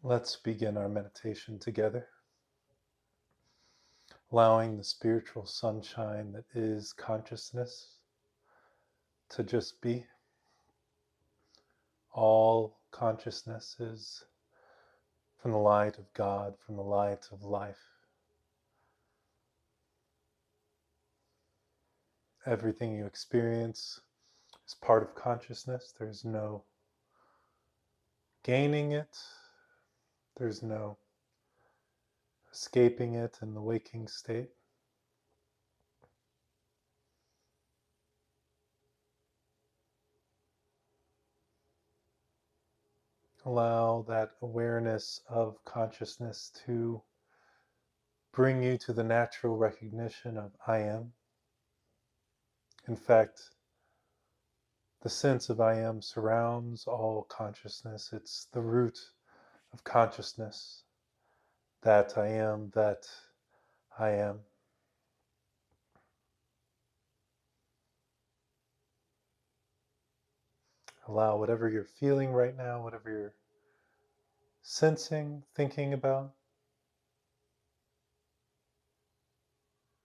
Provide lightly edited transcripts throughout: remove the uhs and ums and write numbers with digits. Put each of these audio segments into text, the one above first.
Let's begin our meditation together, allowing the spiritual sunshine that is consciousness to just be. All consciousness is from the light of God, from the light of life. Everything you experience is part of consciousness. There's no gaining it. There's no escaping it in the waking state. Allow that awareness of consciousness to bring you to the natural recognition of I am. In fact, the sense of I am surrounds all consciousness. It's the root of consciousness. That I am, that I am. Allow whatever you're feeling right now, whatever you're sensing, thinking about,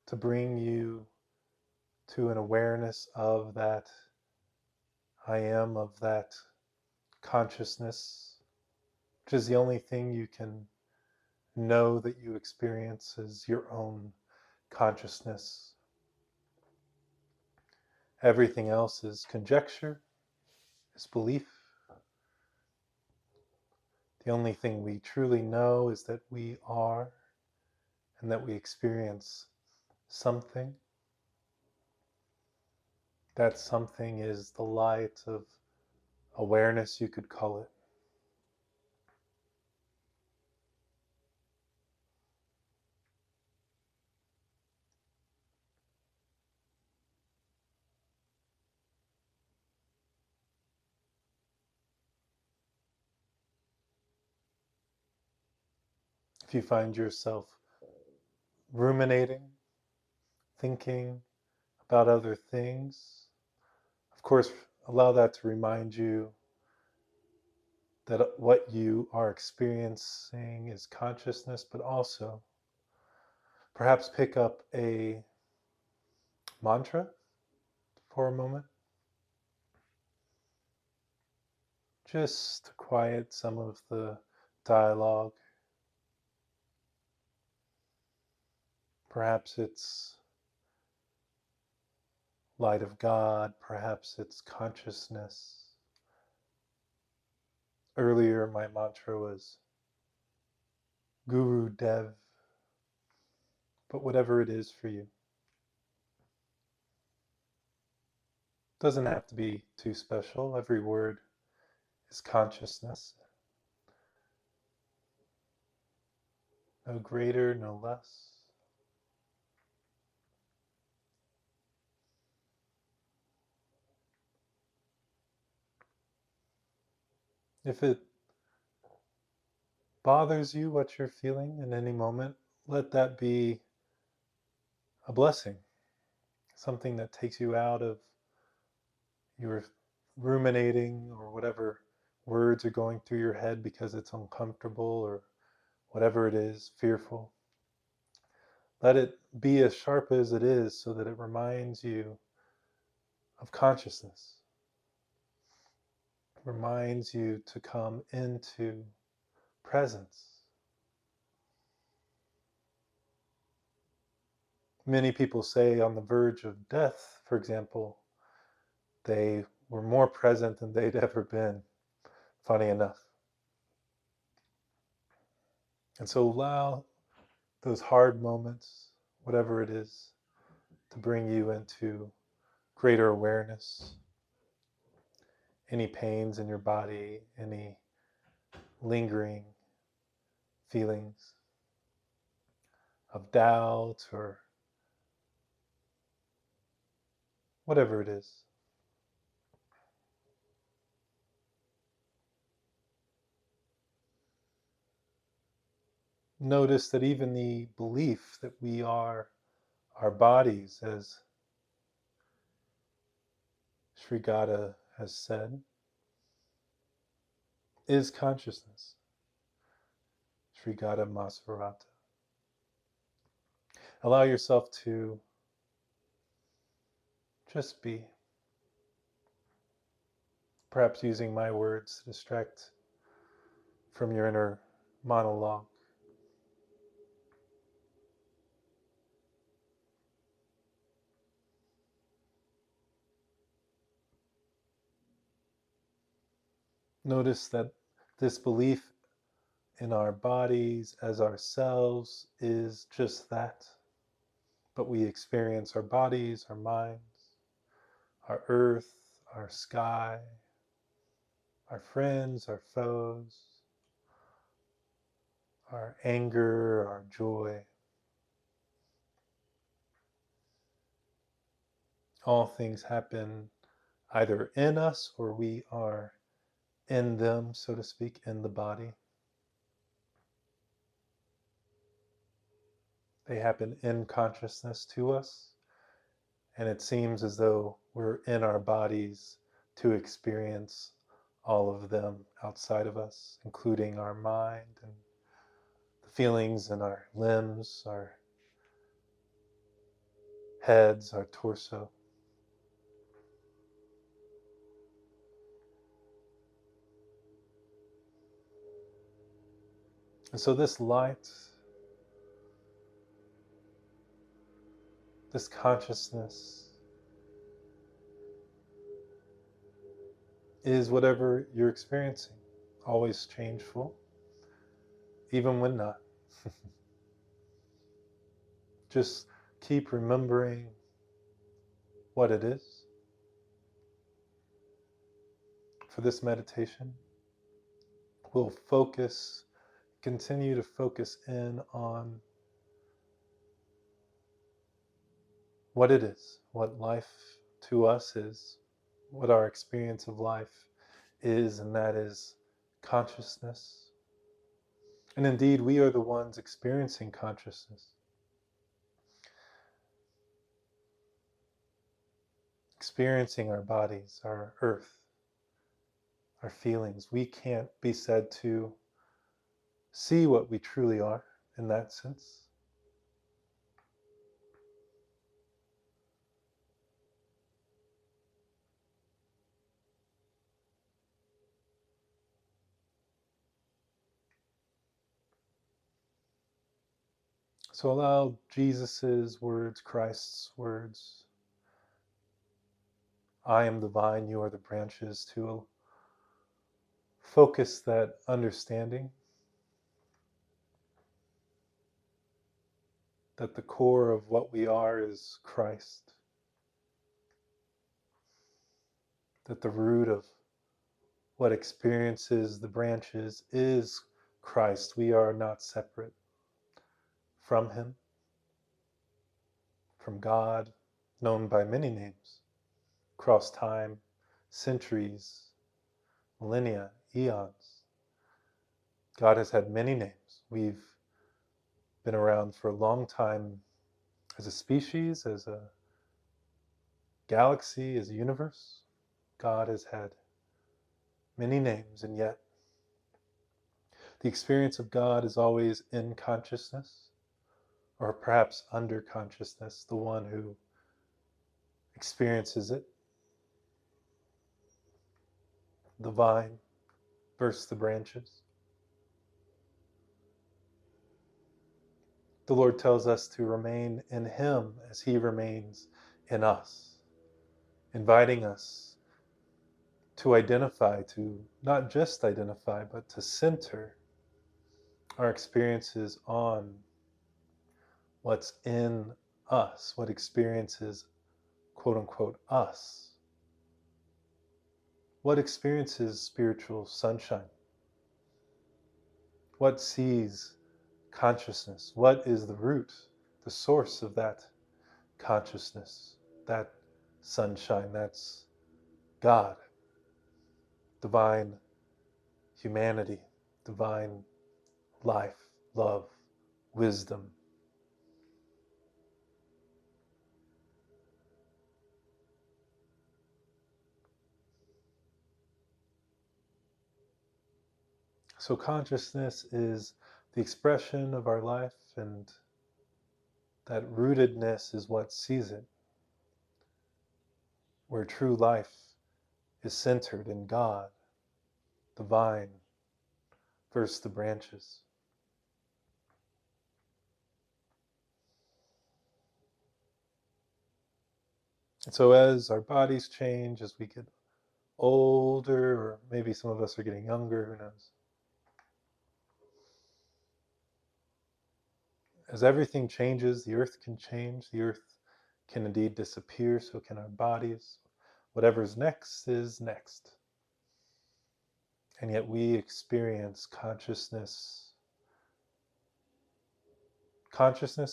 to bring you to an awareness of that I am, of that consciousness, which is the only thing you can know that you experience as your own consciousness. Everything else is conjecture, is belief. The only thing we truly know is that we are and that we experience something. That something is the light of awareness, you could call it. If you find yourself ruminating, thinking about other things, of course, allow that to remind you that what you are experiencing is consciousness, but also perhaps pick up a mantra for a moment, just to quiet some of the dialogue. Perhaps it's light of God, perhaps it's consciousness. Earlier, my mantra was Guru Dev, but whatever it is for you. Doesn't have to be too special. Every word is consciousness. No greater, no less. If it bothers you what you're feeling in any moment, let that be a blessing. Something that takes you out of your ruminating or whatever words are going through your head because it's uncomfortable or whatever it is, fearful. Let it be as sharp as it is so that it reminds you of consciousness. It reminds you to come into presence. Many people say on the verge of death, for example, they were more present than they'd ever been, funny enough. And so allow those hard moments, whatever it is, to bring you into greater awareness. Any pains in your body, any lingering feelings of doubt or whatever it is. Notice that even the belief that we are our bodies, as Sri Gada has said, is consciousness. Srigata Maserata. Allow yourself to just be, perhaps using my words to distract from your inner monologue. Notice that this belief in our bodies as ourselves is just that. But we experience our bodies, our minds, our earth, our sky, our friends, our foes, our anger, our joy. All things happen either in us or we are in them, so to speak, in the body. They happen in consciousness to us, and it seems as though we're in our bodies to experience all of them outside of us, including our mind and the feelings in our limbs, our heads, our torso. And so this light, this consciousness, is whatever you're experiencing, always changeful, even when not. Just keep remembering what it is. For this meditation, we'll continue to focus in on what it is, what life to us is, what our experience of life is, and that is consciousness. And indeed, we are the ones experiencing consciousness, experiencing our bodies, our earth, our feelings. We can't be said to see what we truly are in that sense. So allow Jesus's words, Christ's words, I am the vine, you are the branches, to focus that understanding that the core of what we are is Christ, that the root of what experiences the branches is Christ. We are not separate from Him, from God, known by many names, across time, centuries, millennia, eons. God has had many names. We've been around for a long time as a species, as a galaxy, as a universe. God has had many names, and yet the experience of God is always in consciousness, or perhaps under consciousness, the one who experiences it. The vine bursts the branches. The Lord tells us to remain in Him as He remains in us, inviting us to identify, to not just identify, but to center our experiences on what's in us, what experiences, quote unquote, us. What experiences spiritual sunshine? What sees consciousness? What is the root, the source of that consciousness, that sunshine? That's God, divine humanity, divine life, love, wisdom. So consciousness is the expression of our life, and that rootedness is what sees it, where true life is centered in God, the vine versus the branches. And so as our bodies change, as we get older, or maybe some of us are getting younger, who knows? As everything changes, the earth can change, the earth can indeed disappear, so can our bodies. Whatever's next is next. And yet we experience consciousness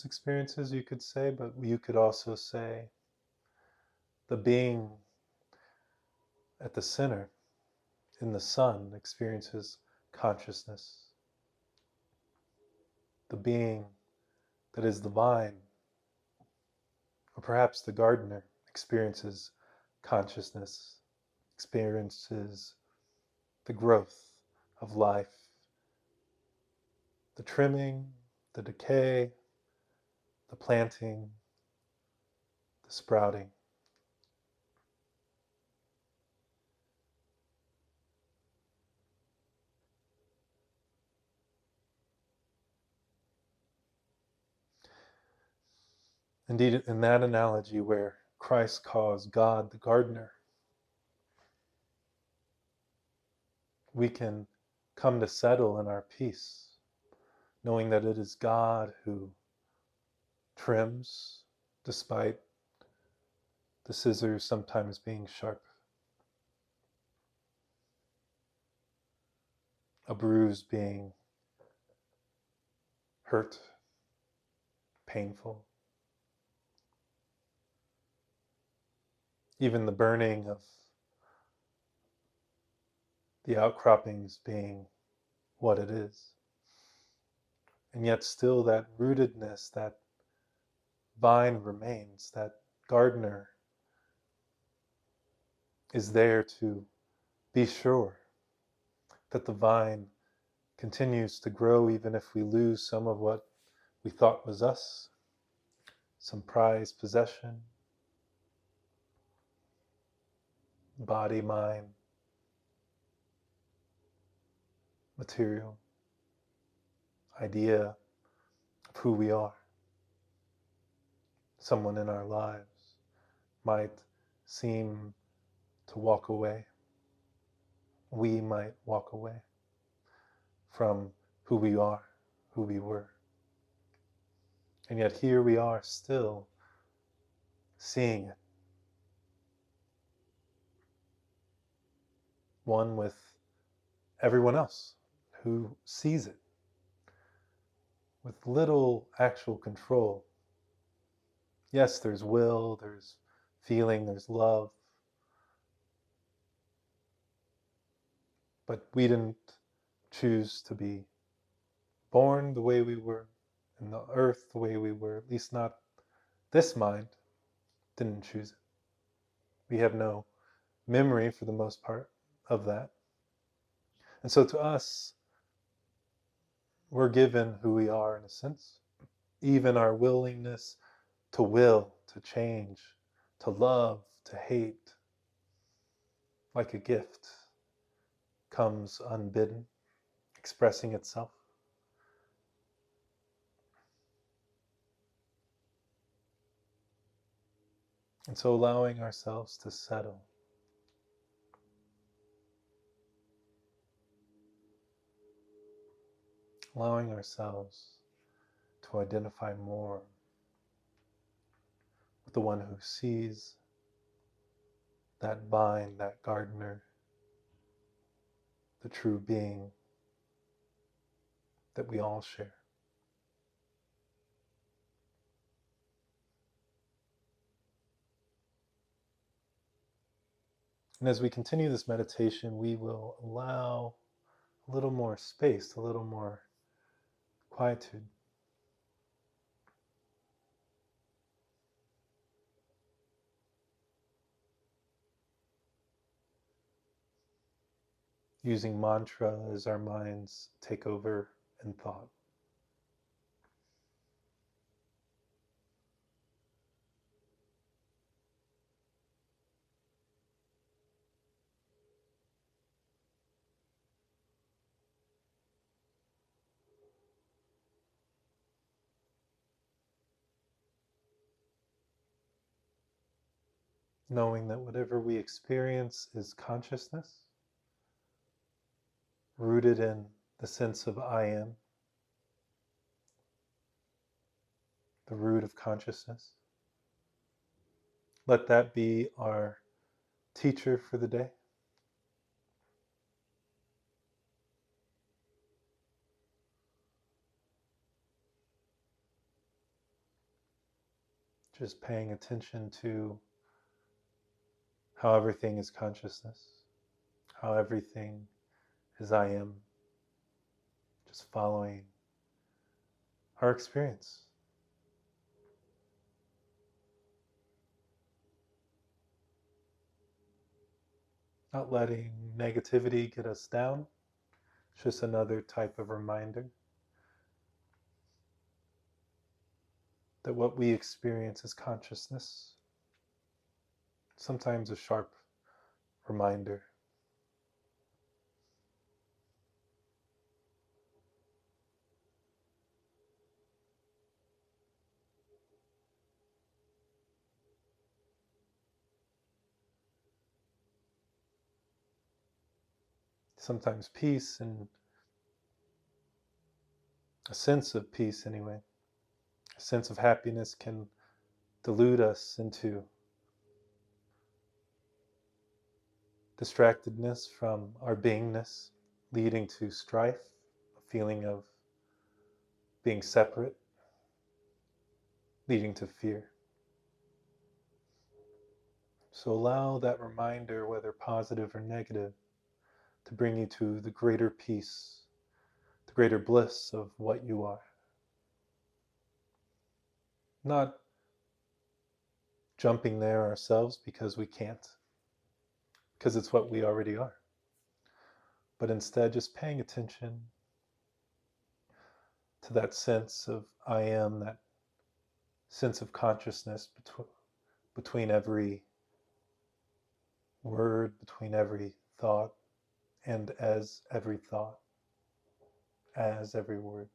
experiences, you could say, but you could also say the being at the center in the sun experiences consciousness. The being that is the vine, or perhaps the gardener, experiences consciousness, experiences the growth of life, the trimming, the decay, the planting, the sprouting. Indeed, in that analogy where Christ calls God the gardener, we can come to settle in our peace, knowing that it is God who trims, despite the scissors sometimes being sharp, a bruise being hurt, painful, even the burning of the outcroppings being what it is. And yet still that rootedness, that vine remains, that gardener is there to be sure that the vine continues to grow even if we lose some of what we thought was us, some prized possession, body, mind, material, idea of who we are. Someone in our lives might seem to walk away. We might walk away from who we are, who we were. And yet here we are still seeing it. One with everyone else who sees it with little actual control. Yes, there's will, there's feeling, there's love, but we didn't choose to be born the way we were, in the earth the way we were, at least not this mind didn't choose it. We have no memory, for the most part, of that. And so to us, we're given who we are in a sense. Even our willingness to will, to change, to love, to hate, like a gift, comes unbidden, expressing itself. And so allowing ourselves to settle, allowing ourselves to identify more with the one who sees that vine, that gardener, the true being that we all share. And as we continue this meditation, we will allow a little more space, a little more quietude. Using mantra as our minds take over in thought. knowing that whatever we experience is consciousness, rooted in the sense of I am, the root of consciousness. Let that be our teacher for the day. Just paying attention to how everything is consciousness, how everything is I am, just following our experience. Not letting negativity get us down. It's just another type of reminder that what we experience is consciousness. Sometimes a sharp reminder. Sometimes peace, and a sense of peace anyway, a sense of happiness can delude us into distractedness from our beingness, leading to strife, a feeling of being separate, leading to fear. So allow that reminder, whether positive or negative, to bring you to the greater peace, the greater bliss of what you are. Not jumping there ourselves because we can't, because it's what we already are. But instead just paying attention to that sense of I am, that sense of consciousness between every word, between every thought, and as every thought, as every word.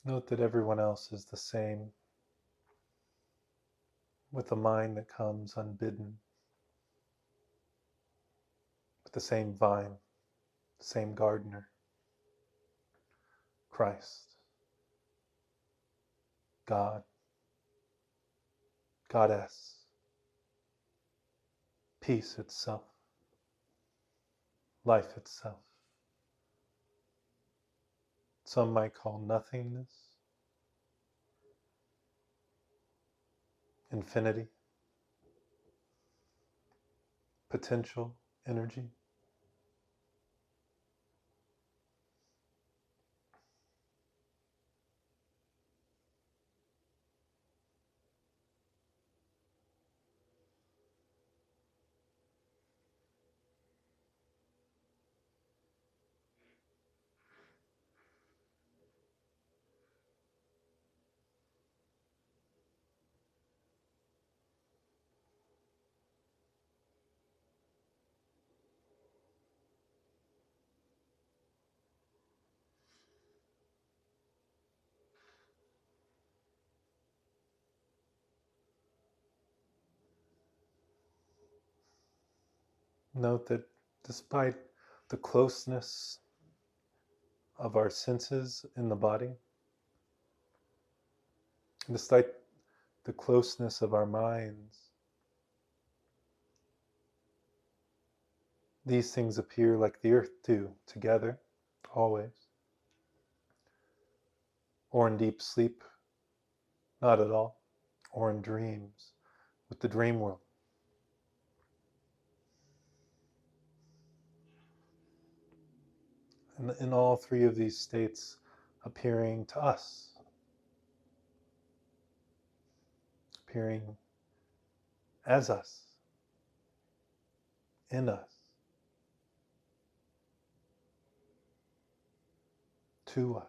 Note that everyone else is the same, with a mind that comes unbidden, with the same vine, the same gardener, Christ, God, Goddess, peace itself, life itself. Some might call nothingness, infinity, potential, energy. Note that despite the closeness of our senses in the body, despite the closeness of our minds, these things appear like the earth do, together, always. Or in deep sleep, not at all. Or in dreams, with the dream world. And in all three of these states appearing to us, appearing as us, in us, to us.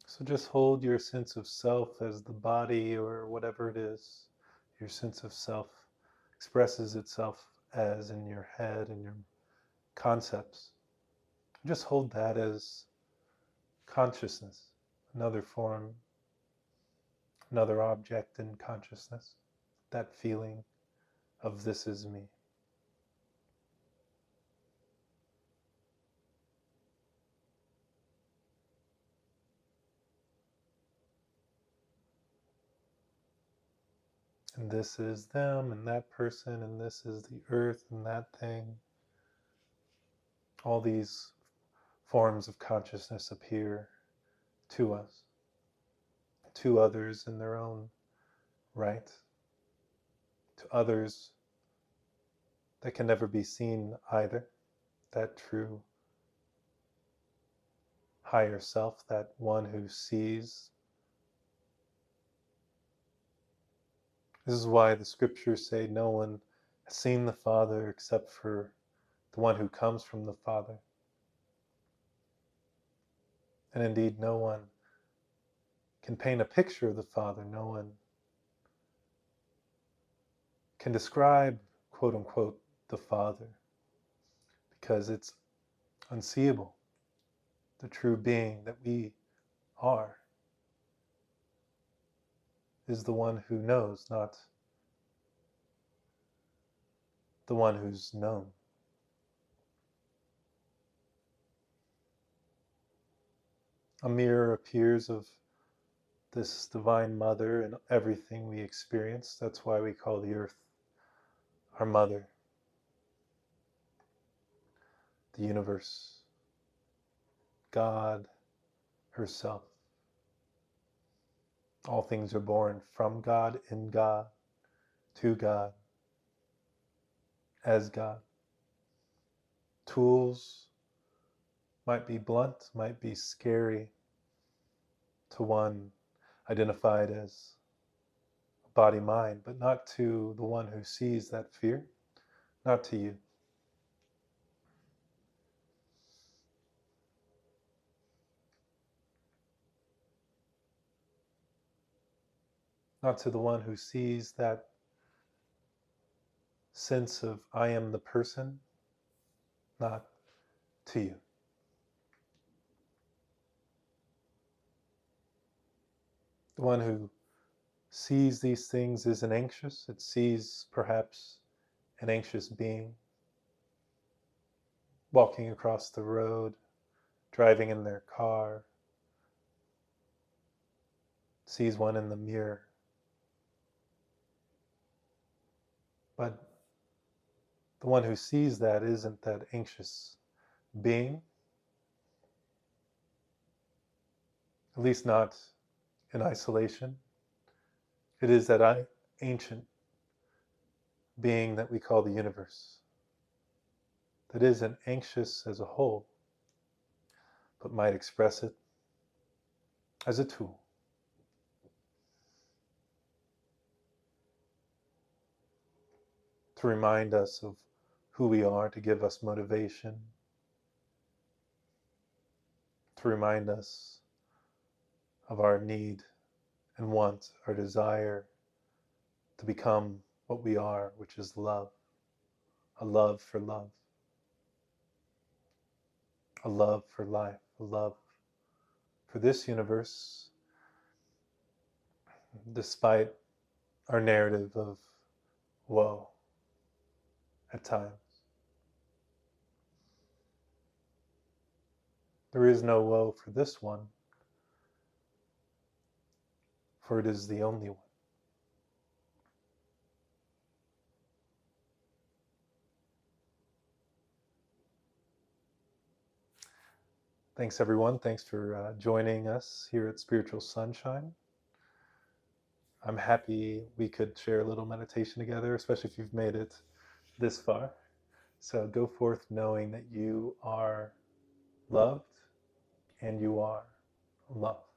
So just hold your sense of self as the body or whatever it is your sense of self expresses itself as in your head and your concepts. Just hold that as consciousness, another form, another object in consciousness, that feeling of this is me. And this is them and that person and this is the earth and that thing. All these forms of consciousness appear to us, to others in their own right, to others that can never be seen either, that true higher self, that one who sees. This is why the scriptures say no one has seen the Father except for the one who comes from the Father. And indeed, no one can paint a picture of the Father. No one can describe, quote unquote, the Father, because it's unseeable. The true being that we are is the one who knows, not the one who's known. A mirror appears of this Divine Mother in everything we experience. That's why we call the earth our mother, the universe, God herself. All things are born from God, in God, to God, as God. Tools might be blunt, might be scary to one identified as body mind, but not to the one who sees that fear, not to you. Not to the one who sees that sense of I am the person, not to you. The one who sees these things isn't anxious. It sees perhaps an anxious being walking across the road, driving in their car, sees one in the mirror. But the one who sees that isn't that anxious being, at least not in isolation. It is that ancient being that we call the universe, that isn't anxious as a whole, but might express it as a tool to remind us of who we are, to give us motivation, to remind us of our need and want, our desire to become what we are, which is love, a love for love, a love for life, a love for this universe, despite our narrative of woe at times. There is no woe for this one, for it is the only one. Thanks, everyone. Thanks for joining us here at Spiritual Sunshine. I'm happy we could share a little meditation together, especially if you've made it this far. So go forth knowing that you are loved and you are love.